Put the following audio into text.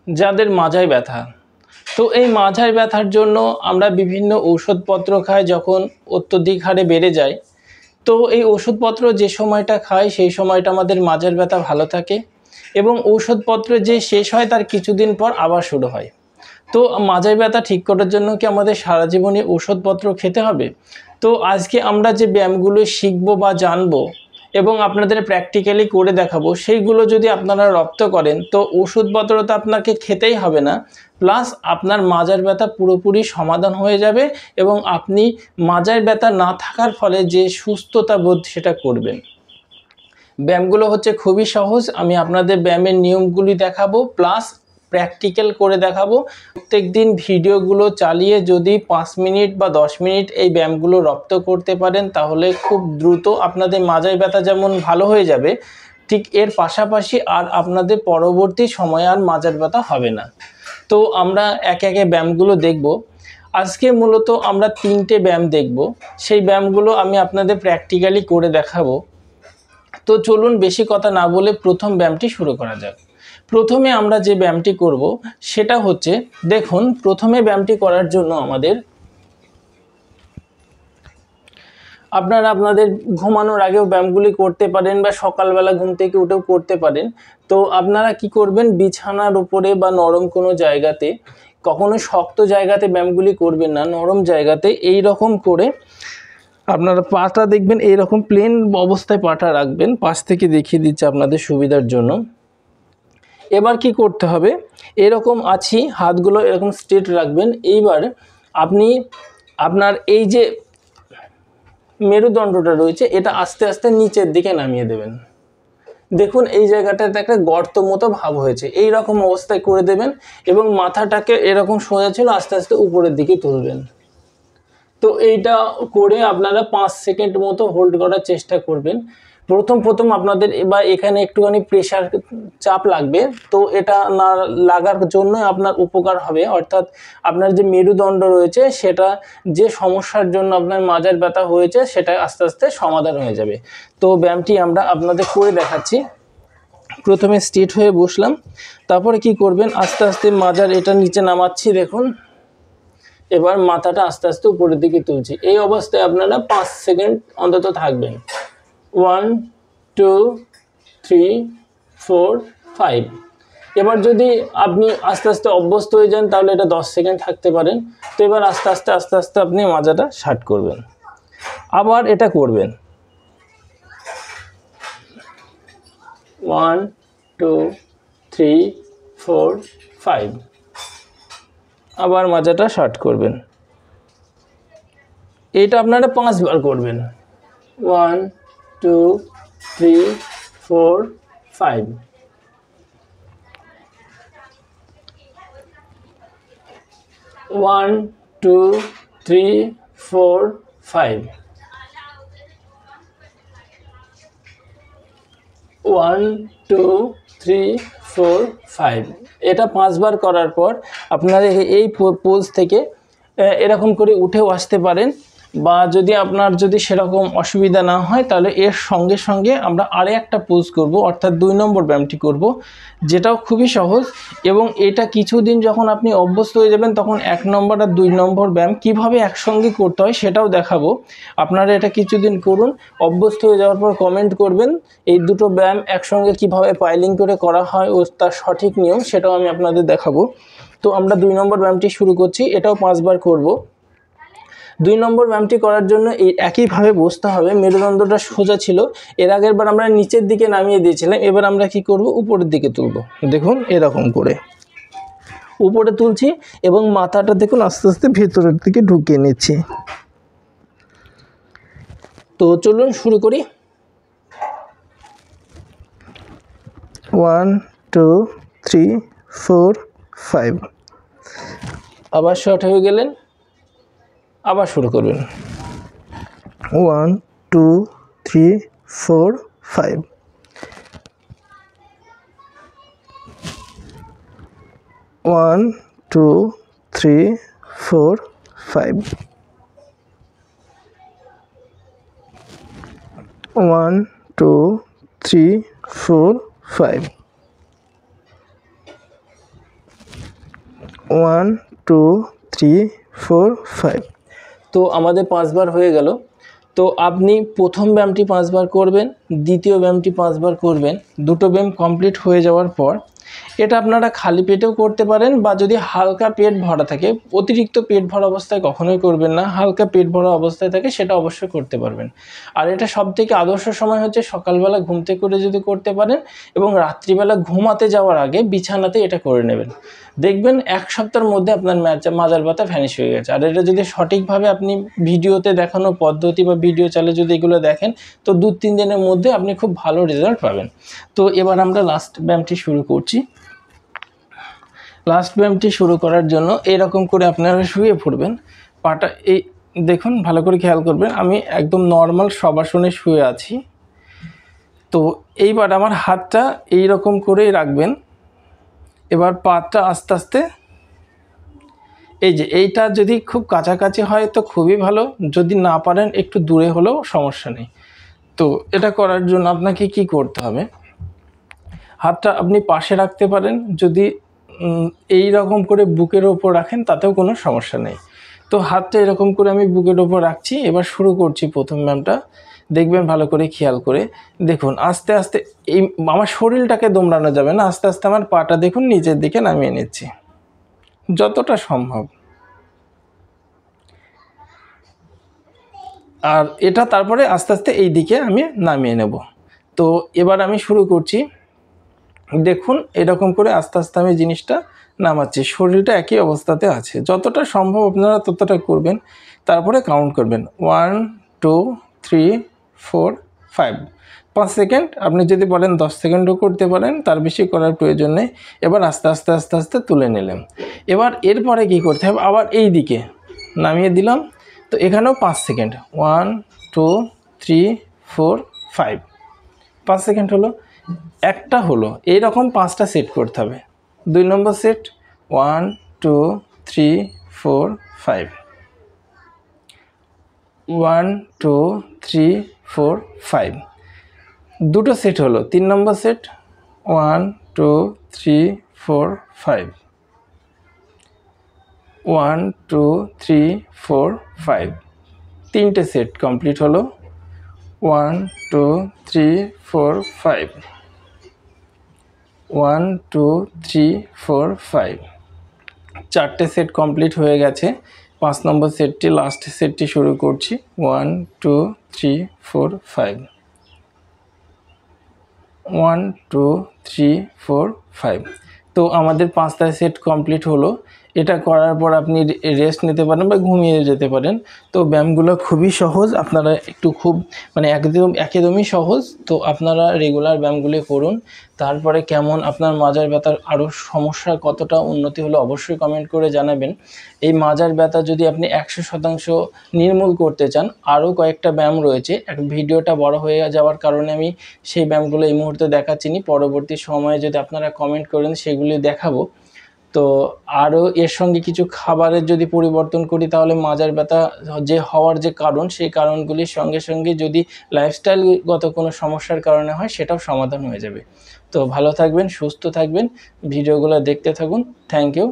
যাদের মাজায় ব্যথা, তো এই মাজায় ব্যথার জন্য আমরা বিভিন্ন ঔষধপত্র খাই যখন অত্যধিক হারে বেড়ে যায়। তো এই ওষুধপত্র যে সময়টা খাই সেই সময়টা আমাদের মাজার ব্যথা ভালো থাকে এবং ঔষধপত্র যে শেষ হয় তার কিছুদিন পর আবার শুরু হয়। তো মাজায় ব্যথা ঠিক করার জন্য কি আমাদের সারা জীবনে ওষুধপত্র খেতে হবে? তো আজকে আমরা যে ব্যায়ামগুলো শিখব বা জানবো এবং আপনাদের প্র্যাকটিক্যালি করে দেখাবো, সেইগুলো যদি আপনারা রপ্ত করেন তো ওষুধপত্র তো আপনাকে খেতেই হবে না, প্লাস আপনার মাজার ব্যথা পুরোপুরি সমাধান হয়ে যাবে এবং আপনি মাজার ব্যথা না থাকার ফলে যে সুস্থতা বোধ সেটা করবেন। ব্যায়ামগুলো হচ্ছে খুবই সহজ, আমি আপনাদের ব্যায়ামের নিয়মগুলি দেখাবো প্লাস প্র্যাকটিক্যাল করে দেখাবো। প্রত্যেক দিন ভিডিওগুলো চালিয়ে যদি 5 মিনিট বা 10 মিনিট এই ব্যায়ামগুলো রপ্ত করতে পারেন তাহলে খুব দ্রুত আপনাদের মাজায় ব্যথা যেমন ভালো হয়ে যাবে, ঠিক এর পাশাপাশি আর আপনাদের পরবর্তী সময়ে আর মাজার ব্যথা হবে না। তো আমরা একে একে ব্যায়ামগুলো দেখব। আজকে মূলত আমরা 3টে ব্যায়াম দেখব, সেই ব্যায়ামগুলো আমি আপনাদের প্র্যাকটিক্যালি করে দেখাবো। তো চলুন বেশি কথা না বলে প্রথম ব্যায়ামটি শুরু করা যাক। প্রথমে আমরা যে ব্যায়ামটি করব সেটা হচ্ছে, দেখুন প্রথমে ব্যায়ামটি করার জন্য আপনারা আপনাদের ঘুমানোর আগেও ব্যায়ামগুলি করতে পারেন বা সকালবেলা ঘুম থেকে উঠেও করতে পারেন। তো আপনারা কি করবেন, বিছানার উপরে বা নরম কোনো জায়গাতে, কখনো শক্ত জায়গাতে ব্যায়ামগুলি করবেন না, নরম জায়গাতে এই রকম করে আপনারা পাটা দেখবেন এইরকম প্লেন অবস্থায় পাটা রাখবেন। পাশ থেকে দেখিয়ে দিচ্ছি আপনাদের সুবিধার জন্য। এবার কি করতে হবে, এরকম আছি, হাতগুলো এরকম স্ট্রেট রাখবেন। এইবার আপনি আপনার এই যে মেরুদণ্ডটা রয়েছে এটা আস্তে আস্তে নিচের দিকে নামিয়ে দেবেন। দেখুন এই জায়গাটাতে একটা গর্ত মতো ভাব হয়েছে, এই রকম অবস্থায় করে দেবেন এবং মাথাটাকে এরকম সোজা ছিল আস্তে আস্তে উপরের দিকে তুলবেন। তো এইটা করে আপনারা 5 সেকেন্ড মতো হোল্ড করার চেষ্টা করবেন। প্রথম আপনাদের এবার এখানে একটুখানি প্রেশার চাপ লাগবে, তো এটা না লাগার জন্য আপনার উপকার হবে, অর্থাৎ আপনার যে মেরুদণ্ড রয়েছে সেটা যে সমস্যার জন্য আপনার মাজার ব্যথা হয়েছে সেটা আস্তে আস্তে সমাধান হয়ে যাবে। তো ব্যায়ামটি আমরা আপনাদের করে দেখাচ্ছি। প্রথমে স্ট্রেট হয়ে বসলাম, তারপরে কি করবেন, আস্তে আস্তে মাজার এটা নিচে নামাচ্ছি, দেখুন এবার মাথাটা আস্তে আস্তে উপরের দিকে তুলছি। এই অবস্থায় আপনারা 5 সেকেন্ড অন্তত থাকবেন। 1 2 3 4 5। এবার যদি আপনি আস্তে আস্তে অভ্যস্ত হয়ে যান তাহলে এটা 10 সেকেন্ড থাকতে পারেন। তো এবার আস্তে আস্তে আপনি মাজাটা শার্ট করবেন, আবার এটা করবেন। 1 2 3 4 5, আবার মাজাটা শার্ট করবেন। এটা আপনারা 5 বার করবেন। 1 2 3 4 5। One, 2 3 4 5। 1 2 3 4 5। এটা 5 বার করার পর আপনারা এই পোজ থেকে এরকম করে উঠেও আসতে পারেন, বা যদি সেরকম অসুবিধা না হয় তাহলে এর সঙ্গে সঙ্গে আমরা আরও একটা পোজ করব, অর্থাৎ 2 নম্বর ব্যায়ামটি করব, যেটাও খুবই সহজ। এবং এটা কিছুদিন যখন আপনি অভ্যস্ত হয়ে যাবেন তখন 1 নম্বর আর 2 নম্বর ব্যায়াম কীভাবে একসঙ্গে করতে হয় সেটাও দেখাবো। আপনারা এটা কিছুদিন করুন, অভ্যস্ত হয়ে যাওয়ার পর কমেন্ট করবেন এই দুটো ব্যায়াম একসঙ্গে কীভাবে পাইলিং করে করা হয় ও তার সঠিক নিয়ম সেটাও আমি আপনাদের দেখাবো। তো আমরা 2 নম্বর ব্যায়ামটি শুরু করছি, এটাও 5 বার করব। 2 নম্বর ব্যায়ামটি করার জন্য এই একইভাবে বসতে হবে, মেরুদণ্ডটা সোজা ছিল, এর আগের বার আমরা নিচের দিকে নামিয়ে দিয়েছিলাম, এবার আমরা কি করব, উপরের দিকে তুলব। দেখুন এরকম করে উপরে তুলছি এবং মাথাটা দেখুন আস্তে আস্তে ভেতরের দিকে ঢুকিয়ে নিচ্ছি। তো চলুন শুরু করি। 1 2 3 4 5। আবার শর্ট হয়ে গেলেন, আবার শুরু করবেন। 1 2 3 4 5। 1 2 3 4 5। 1 2 3 4 5। 1 2 3 4 5। তো আমাদের 5 বার হয়ে গেল। তো আপনি প্রথম ব্যায়ামটি 5 বার করবেন, দ্বিতীয় ব্যায়ামটি 5 বার করবেন। দুটো ব্যায়াম কমপ্লিট হয়ে যাওয়ার পর এটা আপনারা খালি পেটেও করতে পারেন, বা যদি হালকা পেট ভরা থাকে, অতিরিক্ত পেট ভরা অবস্থায় কখনোই করবেন না, হালকা পেট ভরা অবস্থায় থাকে সেটা অবশ্যই করতে পারবেন। আর এটা সবথেকে আদর্শ সময় হচ্ছে সকালবেলা ঘুম থেকে করে যদি করতে পারেন, এবং রাত্রিবেলা ঘুমাতে যাওয়ার আগে বিছানাতে এটা করে নেবেন। দেখবেন 1 সপ্তাহের মধ্যে আপনার মাজার ব্যথা ভ্যানিশ হয়ে গেছে। আর এটা যদি সঠিকভাবে আপনি ভিডিওতে দেখানো পদ্ধতি বা ভিডিও চালে যদি এগুলো দেখেন, তো 2-3 দিনের মধ্যে আপনি খুব ভালো রেজাল্ট পাবেন। তো এবার আমরা লাস্ট ব্যায়ামটি শুরু করছি। লাস্ট ব্যায়ামটি শুরু করার জন্য এরকম করে আপনারা শুয়ে পড়বেন। পাটা এই দেখুন, ভালো করে খেয়াল করবেন, আমি একদম নর্মাল শবাসনে শুয়ে আছি। তো এইবার আমার হাতটা এই রকম করেই রাখবেন। এবার পাটা আস্তে আস্তে, এই যে এইটা যদি খুব কাছাকাছি হয় তো খুবই ভালো, যদি না পারেন একটু দূরে হলেও সমস্যা নেই। তো এটা করার জন্য আপনাকে কি করতে হবে, হাতটা আপনি পাশে রাখতে পারেন, যদি এই রকম করে বুকের ওপর রাখেন তাতেও কোনো সমস্যা নেই। তো হাতটা এরকম করে আমি বুকের ওপর রাখছি। এবার শুরু করছি প্রথম ব্যায়ামটা। দেখবেন ভালো করে খেয়াল করে, দেখুন আস্তে আস্তে এই আমার শরীরটাকে দোমড়ানো যাবে না, আস্তে আস্তে আমার পাটা দেখুন নিচের দিকে নামিয়ে নিচ্ছি যতটা সম্ভব। আর এটা তারপরে আস্তে আস্তে এই দিকে আমি নামিয়ে নেব। তো এবার আমি শুরু করছি। দেখুন এরকম করে আস্তে আস্তে আমি জিনিসটা নামাচ্ছি, শরীরটা একই অবস্থাতে আছে, যতটা সম্ভব আপনারা ততটা করবেন। তারপরে কাউন্ট করবেন 1 2 3 4 5, 5 সেকেন্ড। আপনি যদি বলেন 10 সেকেন্ডও করতে পারেন, তার বেশি করার প্রয়োজন নেই। এবার আস্তে আস্তে আস্তে আস্তে তুলে নিলাম। এবার এরপরে কি করতে হবে, আবার এই দিকে নামিয়ে দিলাম। তো এখানেও 5 সেকেন্ড, 1 2 3 4 5, 5 সেকেন্ড হলো। একটা হলো, এইরকম 5টা সেট করতে হবে। 2 নম্বর সেট 1 2 3 4 5, 1 2 3 4 5, দুটো সেট হলো। 3 নম্বর সেট 1 2 3 4 5, 1 2 3 4 5, তিনটে সেট কমপ্লিট হলো। 1 2 3 4 5, 1 2 3 4 5, চারটে সেট কমপ্লিট হয়ে গেছে। 5 নম্বর সেটটি, লাস্ট সেটটি শুরু করছি। 1 2 3 4 5, 1 2 3 4 5। তো আমাদের 5টা সেট কমপ্লিট হলো। এটা করার পর আপনি রেস্ট নিতে পারেন বা ঘুমিয়ে যেতে পারেন। তো ব্যায়ামগুলো খুবই সহজ, আপনারা একটু খুব একদমই সহজ। তো আপনারা রেগুলার ব্যায়ামগুলি করুন। তারপরে কেমন আপনার মাজার ব্যথার আরও সমস্যার কতটা উন্নতি হলো অবশ্যই কমেন্ট করে জানাবেন। এই মাজার ব্যথা যদি আপনি 100% নির্মূল করতে চান, আরও কয়েকটা ব্যায়াম রয়েছে। ভিডিওটা বড় হয়ে যাওয়ার কারণে আমি সেই ব্যায়ামগুলো এই মুহূর্তে দেখাচ্ছি না, পরবর্তী সময়ে যদি আপনারা কমেন্ট করেন সেগুলি দেখাবো। তো আরও এর সঙ্গে কিছু খাবারের যদি পরিবর্তন করি, তাহলে মাজার ব্যথা যে হওয়ার যে কারণ, সেই কারণগুলির সঙ্গে সঙ্গে যদি লাইফস্টাইলগত কোনো সমস্যার কারণে হয় সেটাও সমাধান হয়ে যাবে। তো ভালো থাকবেন, সুস্থ থাকবেন, ভিডিওগুলো দেখতে থাকুন। Thank you.